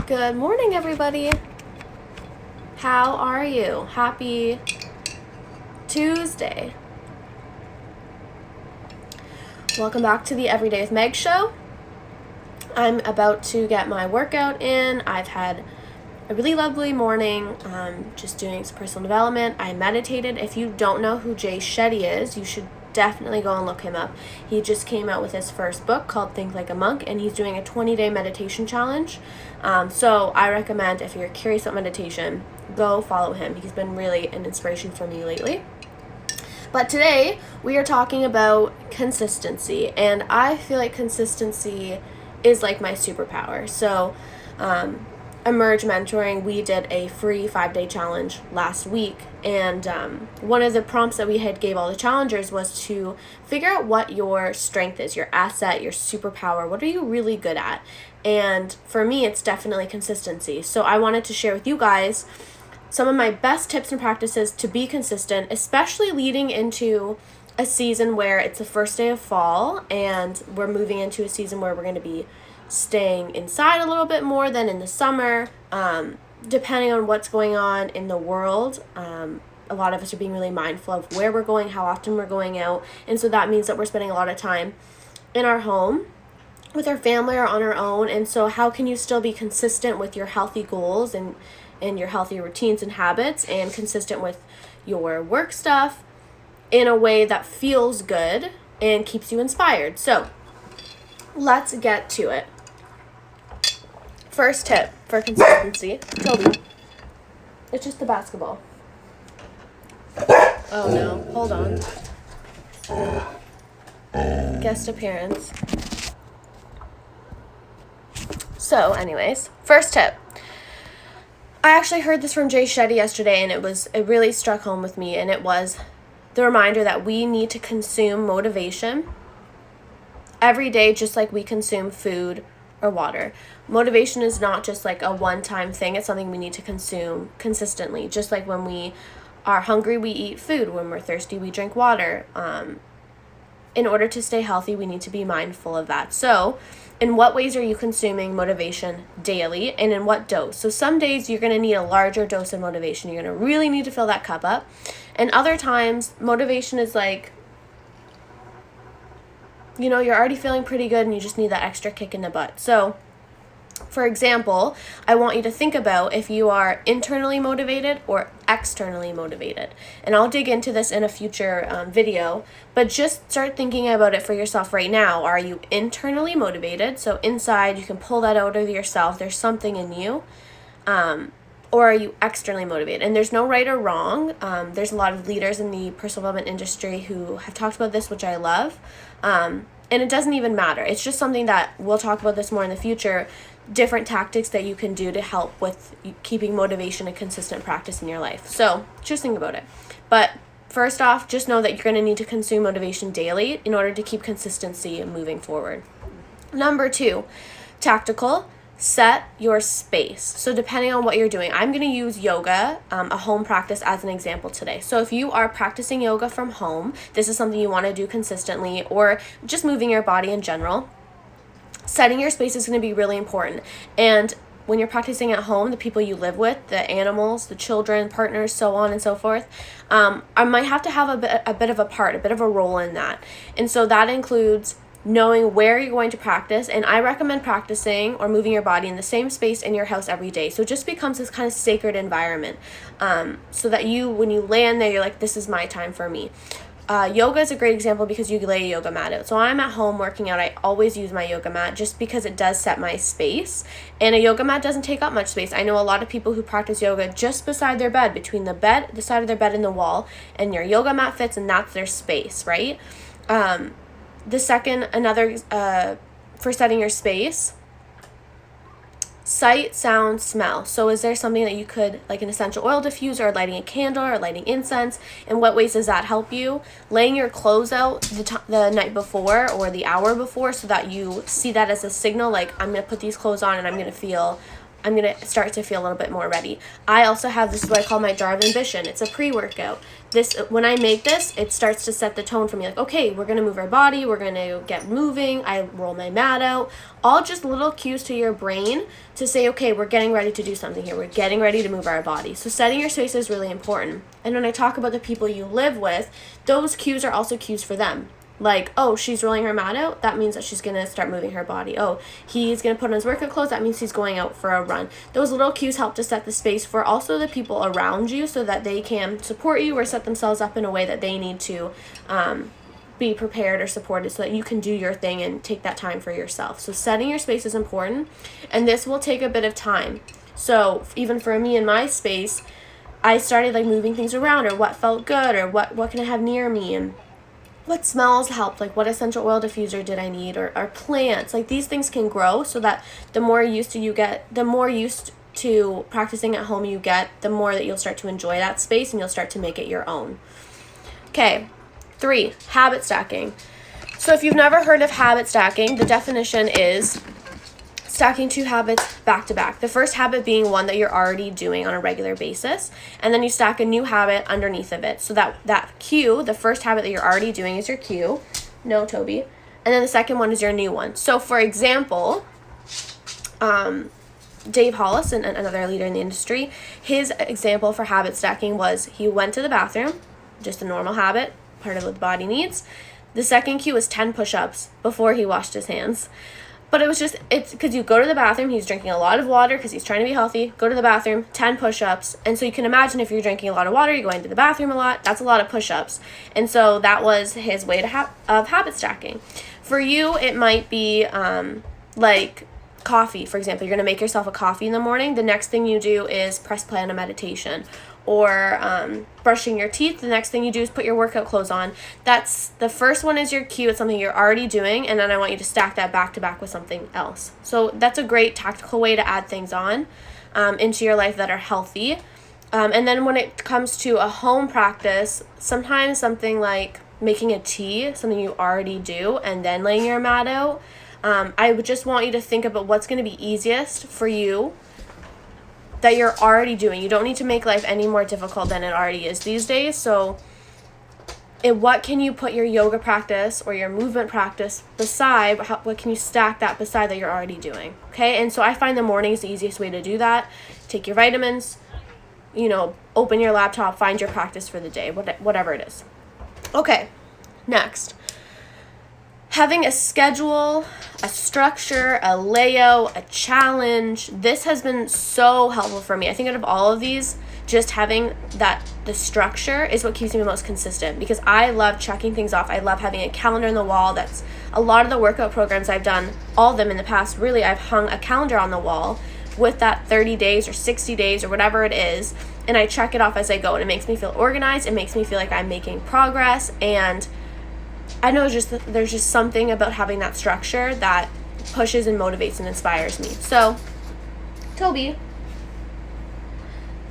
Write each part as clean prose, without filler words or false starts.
Good morning, everybody. How are you? Happy Tuesday. Welcome back to the Everyday with Meg show. I'm about to get my workout in. I've had a really lovely morning, just doing some personal development. I meditated. If you don't know who Jay Shetty is, you should definitely go and look him up. He just came out with his first book called Think Like a Monk, and he's doing a 20-day meditation challenge. So I recommend, if you're curious about meditation, go follow him. He's been really an inspiration for me lately. But today we are talking about consistency, and I feel like consistency is like my superpower. So Emerge Mentoring, we did a free 5-day challenge last week, and one of the prompts that we had gave all the challengers was to figure out what your strength is, your asset, your superpower. What are you really good at? And for me, it's definitely consistency. So I wanted to share with you guys some of my best tips and practices to be consistent, especially leading into a season where it's the first day of fall and we're moving into a season where we're going to be staying inside a little bit more than in the summer, depending on what's going on in the world. A lot of us are being really mindful of where we're going, how often we're going out, and so that means that we're spending a lot of time in our home with our family or on our own. And so how can you still be consistent with your healthy goals and your healthy routines and habits, and consistent with your work stuff in a way that feels good and keeps you inspired? So let's get to it. First tip for consistency. Toby, it's just the basketball. Oh no, hold on. Guest appearance. So anyways, first tip. I actually heard this from Jay Shetty yesterday, and it really struck home with me, and it was the reminder that we need to consume motivation every day, just like we consume food or water. Motivation is not just like a one-time thing. It's something we need to consume consistently. Just like when we are hungry, we eat food. When we're thirsty, we drink water. In order to stay healthy, we need to be mindful of that. So in what ways are you consuming motivation daily, and in what dose? So some days you're going to need a larger dose of motivation. You're going to really need to fill that cup up. And other times, motivation is like, you're already feeling pretty good and you just need that extra kick in the butt. So, for example, I want you to think about if you are internally motivated or externally motivated. And I'll dig into this in a future video, but just start thinking about it for yourself right now. Are you internally motivated? So inside, you can pull that out of yourself. There's something in you. Or are you externally motivated? And there's no right or wrong. There's a lot of leaders in the personal development industry who have talked about this, which I love. And it doesn't even matter. It's just something that we'll talk about this more in the future, different tactics that you can do to help with keeping motivation a consistent practice in your life. So just think about it. But first off, just know that you're going to need to consume motivation daily in order to keep consistency moving forward. Number 2, tactical. Set your space. So depending on what you're doing, I'm going to use yoga, a home practice, as an example today. So if you are practicing yoga from home, this is something you want to do consistently, or just moving your body in general, setting your space is going to be really important. And when you're practicing at home, the people you live with, the animals, the children, partners, so on and so forth, I might have to have a bit of a role in that. And so that includes knowing where you're going to practice, and I recommend practicing or moving your body in the same space in your house every day. So it just becomes this kind of sacred environment, so that when you land there, you're like, this is my time for me. Yoga is a great example because you lay a yoga mat out. So when I'm at home working out, I always use my yoga mat just because it does set my space. And a yoga mat doesn't take up much space. I know a lot of people who practice yoga just beside their bed, between the side of their bed and the wall, and your yoga mat fits, and that's their space, right? The second, for setting your space, sight, sound, smell. So is there something that you could, like an essential oil diffuser, or lighting a candle, or lighting incense? In what ways does that help you? Laying your clothes out the night before or the hour before, so that you see that as a signal, like, I'm going to put these clothes on and I'm going to feel I'm going to start to feel a little bit more ready. I also have, this is what I call my jar of ambition. It's a pre-workout. This, when I make this, it starts to set the tone for me. Like, okay, we're going to move our body. We're going to get moving. I roll my mat out. All just little cues to your brain to say, okay, we're getting ready to do something here. We're getting ready to move our body. So setting your space is really important. And when I talk about the people you live with, those cues are also cues for them. Like, oh, she's rolling her mat out. That means that she's going to start moving her body. Oh, he's going to put on his workout clothes. That means he's going out for a run. Those little cues help to set the space for also the people around you so that they can support you or set themselves up in a way that they need to be prepared or supported so that you can do your thing and take that time for yourself. So setting your space is important, and this will take a bit of time. So even for me in my space, I started like moving things around, or what felt good, or what can I have near me, and what smells helped, like what essential oil diffuser did I need, or plants. Like these things can grow so that the more used to practicing at home you get, the more that you'll start to enjoy that space and you'll start to make it your own. Okay, 3, habit stacking. So if you've never heard of habit stacking, the definition is stacking 2 habits back to back. The first habit being one that you're already doing on a regular basis, and then you stack a new habit underneath of it. So that cue, the first habit that you're already doing is your cue. No, Toby. And then the second one is your new one. So for example, Dave Hollis, and another leader in the industry, his example for habit stacking was he went to the bathroom, just a normal habit, part of what the body needs. The second cue was 10 push-ups before he washed his hands. But it's because you go to the bathroom, he's drinking a lot of water because he's trying to be healthy, go to the bathroom, 10 push-ups. And so you can imagine if you're drinking a lot of water, you're going to the bathroom a lot, that's a lot of push-ups. And so that was his way of habit stacking. For you, it might be like coffee, for example. You're going to make yourself a coffee in the morning. The next thing you do is press play on a meditation. Or brushing your teeth. The next thing you do is put your workout clothes on. That's the first one is your cue. It's something you're already doing, and then I want you to stack that back to back with something else. So that's a great tactical way to add things on into your life that are healthy. And then when it comes to a home practice, sometimes something like making a tea, something you already do, and then laying your mat out. I would just want you to think about what's going to be easiest for you that you're already doing. You don't need to make life any more difficult than it already is these days. So what can you put your yoga practice or your movement practice beside? What can you stack that beside that you're already doing? Okay, and so I find the morning is the easiest way to do that. Take your vitamins, open your laptop, find your practice for the day, whatever it is. Okay, next. Having a schedule, a structure, a layout, a challenge, this has been so helpful for me. I think out of all of these, just having the structure is what keeps me the most consistent, because I love checking things off. I love having a calendar on the wall. That's a lot of the workout programs I've done, all of them in the past, really, I've hung a calendar on the wall with that 30 days or 60 days or whatever it is, and I check it off as I go, and it makes me feel organized. It makes me feel like I'm making progress, and I know there's just something about having that structure that pushes and motivates and inspires me. So, Toby,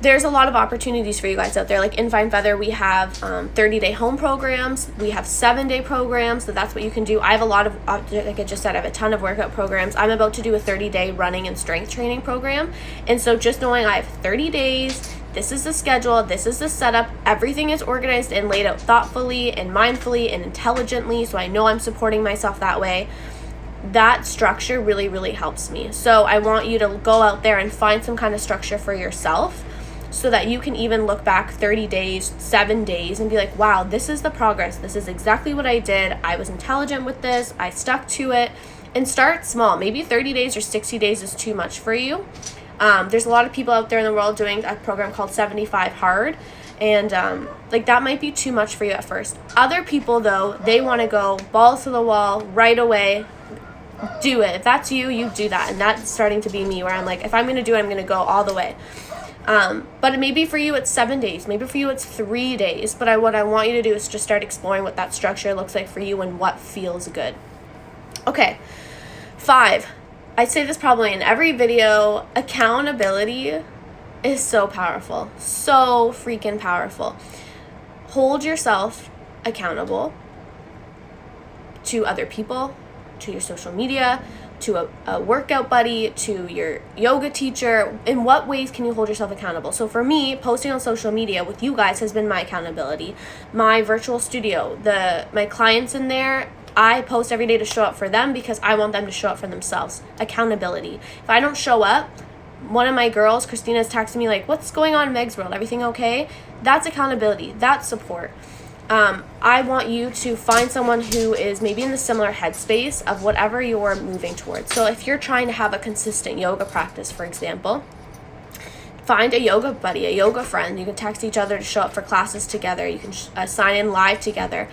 there's a lot of opportunities for you guys out there. Like in Fine Feather, we have 30-day home programs. We have 7-day programs, so that's what you can do. I have a lot of, like I just said, I have a ton of workout programs. I'm about to do a 30-day running and strength training program. And so just knowing I have 30 days, this is the schedule, this is the setup, everything is organized and laid out thoughtfully and mindfully and intelligently, so I know I'm supporting myself that way. That structure really, really helps me. So I want you to go out there and find some kind of structure for yourself so that you can even look back 30 days, 7 days, and be like, wow, this is the progress. This is exactly what I did. I was intelligent with this. I stuck to it. And start small. Maybe 30 days or 60 days is too much for you. There's a lot of people out there in the world doing a program called 75 Hard, and that might be too much for you at first. Other people, though, they want to go balls to the wall right away. Do it. If that's you, you do that. And that's starting to be me, where I'm like, if I'm going to do it, I'm going to go all the way. But maybe for you it's 7 days, maybe for you it's 3 days, but what I want you to do is just start exploring what that structure looks like for you and what feels good. Okay, 5. I say this probably in every video, accountability is so powerful, so freaking powerful. Hold yourself accountable to other people, to your social media, to a workout buddy, to your yoga teacher. In what ways can you hold yourself accountable? So for me, posting on social media with you guys has been my accountability. My virtual studio, my clients in there, I post every day to show up for them because I want them to show up for themselves. Accountability. If I don't show up, one of my girls, Christina's texting me like, what's going on in Meg's world? Everything okay? That's accountability. That's support. I want you to find someone who is maybe in the similar headspace of whatever you're moving towards. So if you're trying to have a consistent yoga practice, for example, find a yoga buddy, a yoga friend. You can text each other to show up for classes together. You can sign in live together.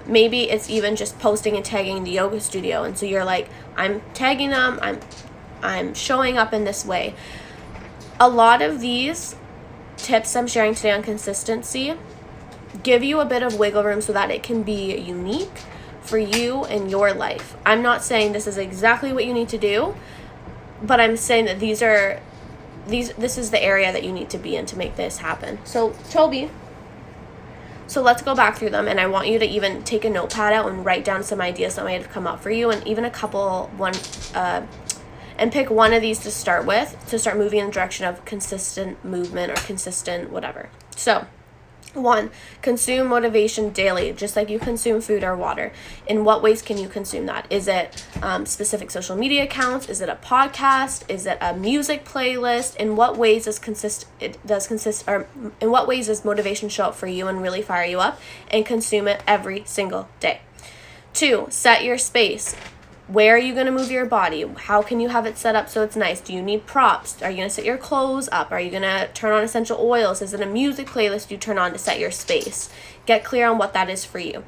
Maybe it's even just posting and tagging the yoga studio. And so you're like, I'm tagging them. I'm showing up in this way. A lot of these tips I'm sharing today on consistency give you a bit of wiggle room so that it can be unique for you and your life. I'm not saying this is exactly what you need to do, but I'm saying that this is the area that you need to be in to make this happen. So Toby, so let's go back through them, and I want you to even take a notepad out and write down some ideas that might have come up for you, and even and pick one of these to start with, to start moving in the direction of consistent movement or consistent whatever. So 1, consume motivation daily, just like you consume food or water. In what ways can you consume that? Is it specific social media accounts? Is it a podcast? Is it a music playlist? In what ways in what ways does motivation show up for you and really fire you up? And consume it every single day. 2, set your space. Where are you going to move your body? How can you have it set up so it's nice? Do you need props? Are you going to set your clothes up? Are you going to turn on essential oils? Is it a music playlist you turn on to set your space? Get clear on what that is for you.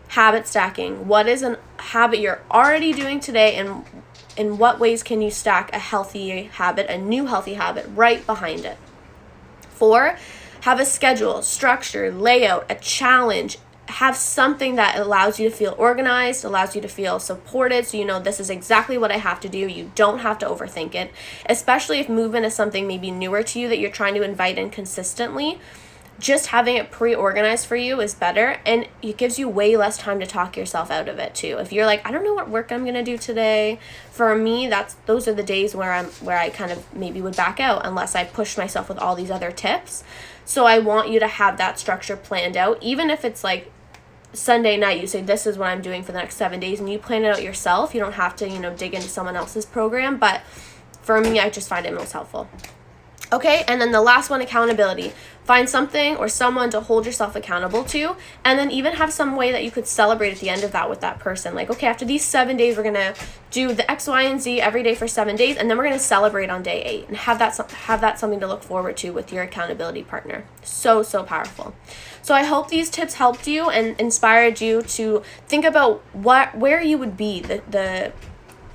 Habit stacking. What is a habit you're already doing today, and in what ways can you stack a healthy habit, a new healthy habit right behind it? 4, have a schedule, structure, layout, a challenge. Have something that allows you to feel organized, allows you to feel supported, so you know this is exactly what I have to do. You don't have to overthink it, especially if movement is something maybe newer to you that you're trying to invite in consistently. Just having it pre-organized for you is better, and it gives you way less time to talk yourself out of it too. If you're like, I don't know what work I'm gonna do today, for me, those are the days where I kind of maybe would back out unless I push myself with all these other tips. So I want you to have that structure planned out, even if it's like Sunday night, you say, this is what I'm doing for the next 7 days, and you plan it out yourself. You don't have to, dig into someone else's program, but for me, I just find it most helpful. Okay, and then the last one, accountability. Find something or someone to hold yourself accountable to, and then even have some way that you could celebrate at the end of that with that person. Like, okay, after these 7 days, we're going to do the X, Y, and Z every day for 7 days, and then we're going to celebrate on day 8, and have that something to look forward to with your accountability partner. So powerful. So I hope these tips helped you and inspired you to think about where you would be.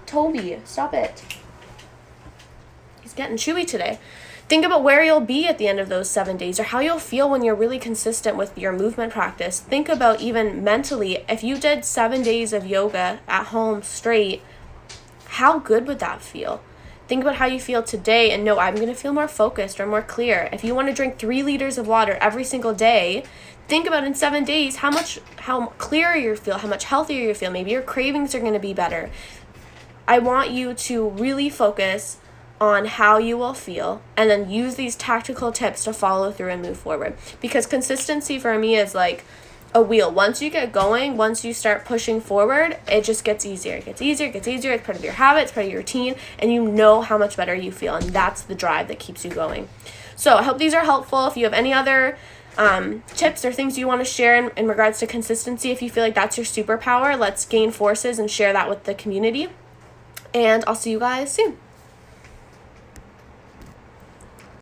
Toby, stop it. He's getting chewy today. Think about where you'll be at the end of those 7 days, or how you'll feel when you're really consistent with your movement practice. Think about even mentally, if you did 7 days of yoga at home straight, how good would that feel? Think about how you feel today and know, I'm going to feel more focused or more clear. If you want to drink 3 liters of water every single day, think about in 7 days how clearer you feel, how much healthier you feel. Maybe your cravings are going to be better. I want you to really focus on how you will feel, and then use these tactical tips to follow through and move forward. Because consistency for me is like a wheel. Once you get going, once you start pushing forward, it just gets easier. It gets easier. It's part of your habit, it's part of your routine, and you know how much better you feel, and that's the drive that keeps you going. So I hope these are helpful. If you have any other tips or things you want to share in regards to consistency, if you feel like that's your superpower, let's gain forces and share that with the community. And I'll see you guys soon.